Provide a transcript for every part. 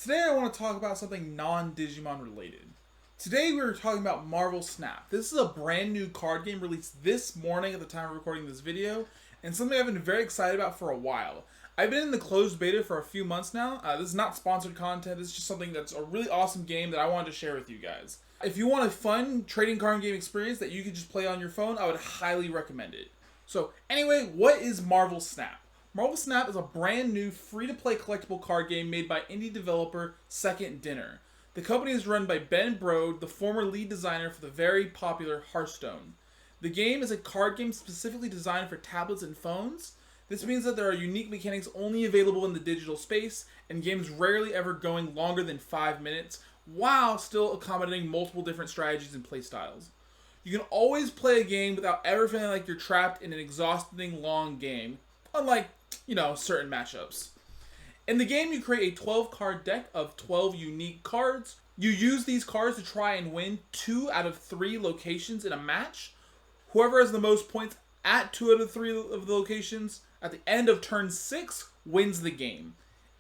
Today I want to talk about something non-Digimon related. Today we are talking about Marvel Snap. This is a brand new card game released this morning at the time of recording this video, and something I've been very excited about for a while. I've been in the closed beta for a few months now. This is not sponsored content, this is just something that's a really awesome game that I wanted to share with you guys. If you want a fun trading card game experience that you can just play on your phone, I would highly recommend it. So anyway, what is Marvel Snap? Marvel Snap is a brand new free-to-play collectible card game made by indie developer Second Dinner. The company is run by Ben Brode, the former lead designer for the very popular Hearthstone. The game is a card game specifically designed for tablets and phones. This means that there are unique mechanics only available in the digital space, and games rarely ever going longer than 5 minutes, while still accommodating multiple different strategies and playstyles. You can always play a game without ever feeling like you're trapped in an exhausting long game, unlike certain matchups. In the game, you create a 12-card deck of 12 unique cards. You use these cards to try and win 2 out of 3 locations in a match. Whoever has the most points at 2 out of 3 of the locations at the end of turn 6 wins the game.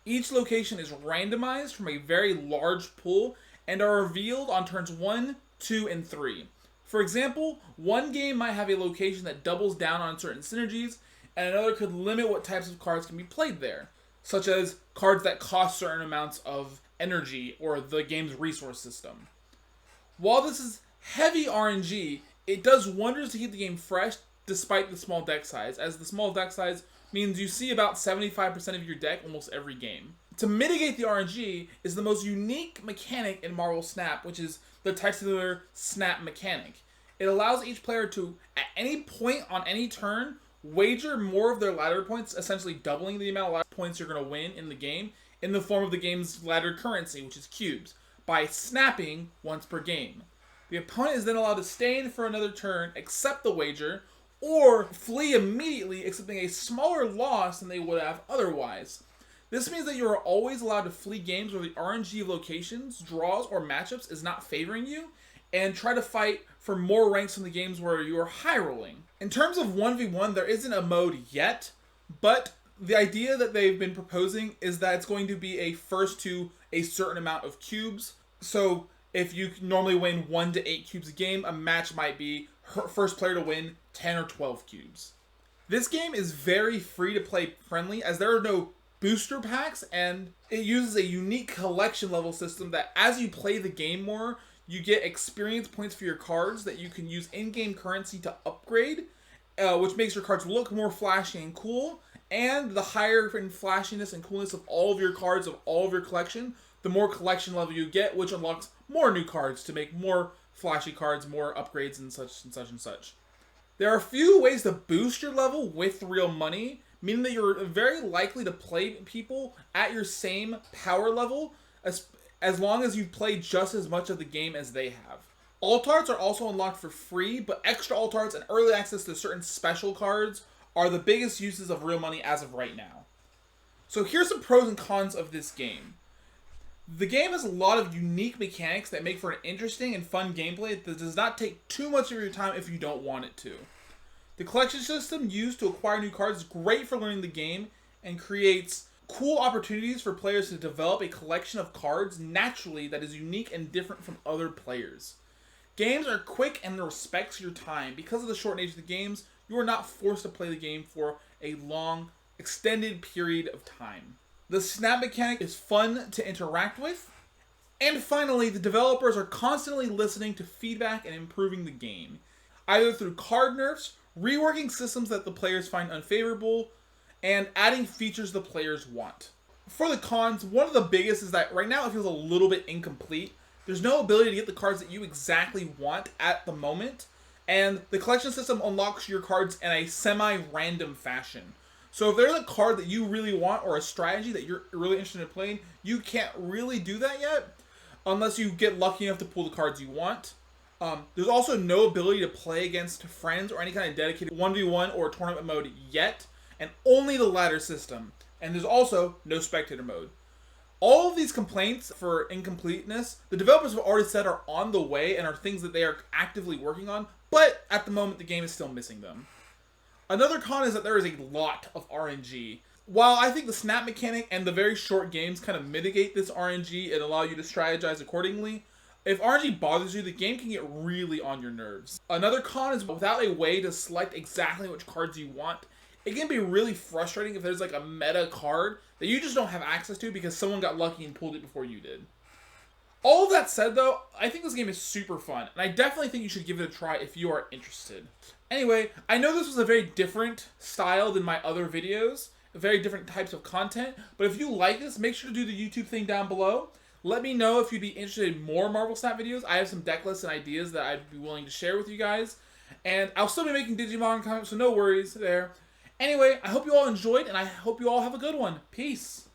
Each location is randomized from a very large pool and are revealed on turns 1, 2, and 3. For example, one game might have a location that doubles down on certain synergies, and another could limit what types of cards can be played there, such as cards that cost certain amounts of energy or the game's resource system. While this is heavy RNG, it does wonders to keep the game fresh despite the small deck size, as the small deck size means you see about 75% of your deck almost every game. To mitigate the RNG is the most unique mechanic in Marvel Snap, which is the titular Snap mechanic. It allows each player to, at any point on any turn, wager more of their ladder points, essentially doubling the amount of ladder points you're going to win in the game, in the form of the game's ladder currency, which is cubes, by snapping once per game. The opponent is then allowed to stay in for another turn, accept the wager, or flee immediately, accepting a smaller loss than they would have otherwise. This means that you are always allowed to flee games where the RNG of locations, draws, or matchups is not favoring you, and try to fight for more ranks in the games where you are high rolling. In terms of 1v1, there isn't a mode yet, but the idea that they've been proposing is that it's going to be a first to a certain amount of cubes. So if you normally win 1 to 8 cubes a game, a match might be first player to win 10 or 12 cubes. This game is very free to play friendly, as there are no booster packs, and it uses a unique collection level system that as you play the game more, you get experience points for your cards that you can use in-game currency to upgrade, which makes your cards look more flashy and cool. And the higher in flashiness and coolness of all of your cards of all of your collection, the more collection level you get, which unlocks more new cards to make more flashy cards, more upgrades, and such and such and such. There are a few ways to boost your level with real money, meaning that you're very likely to play people at your same power level, as long as you play just as much of the game as they have. Alt arts are also unlocked for free, but extra alt arts and early access to certain special cards are the biggest uses of real money as of right now. So here's some pros and cons of this game. The game has a lot of unique mechanics that make for an interesting and fun gameplay that does not take too much of your time if you don't want it to. The collection system used to acquire new cards is great for learning the game and creates cool opportunities for players to develop a collection of cards naturally that is unique and different from other players. Games are quick and respects your time. Because of the short nature of the games, you are not forced to play the game for a long, extended period of time. The snap mechanic is fun to interact with. And finally, the developers are constantly listening to feedback and improving the game, either through card nerfs, reworking systems that the players find unfavorable, and adding features the players want. For the cons, one of the biggest is that right now it feels a little bit incomplete. There's no ability to get the cards that you exactly want at the moment, and the collection system unlocks your cards in a semi-random fashion. So if there's a card that you really want or a strategy that you're really interested in playing, you can't really do that yet unless you get lucky enough to pull the cards you want. There's also no ability to play against friends or any kind of dedicated 1v1 or tournament mode yet, and only the ladder system. And there's also no spectator mode. All of these complaints for incompleteness, the developers have already said are on the way and are things that they are actively working on, but at the moment the game is still missing them. Another con is that there is a lot of RNG. While I think the snap mechanic and the very short games kind of mitigate this RNG and allow you to strategize accordingly, if RNG bothers you, the game can get really on your nerves. Another con is without a way to select exactly which cards you want, it can be really frustrating if there's like a meta card that you just don't have access to because someone got lucky and pulled it before you did. All of that said though, I think this game is super fun, and I definitely think you should give it a try if you are interested. Anyway, I know this was a very different style than my other videos, very different types of content, but if you like this, make sure to do the YouTube thing down below. Let me know if you'd be interested in more Marvel Snap videos. I have some deck lists and ideas that I'd be willing to share with you guys. And I'll still be making Digimon content, so no worries there. Anyway, I hope you all enjoyed, and I hope you all have a good one. Peace.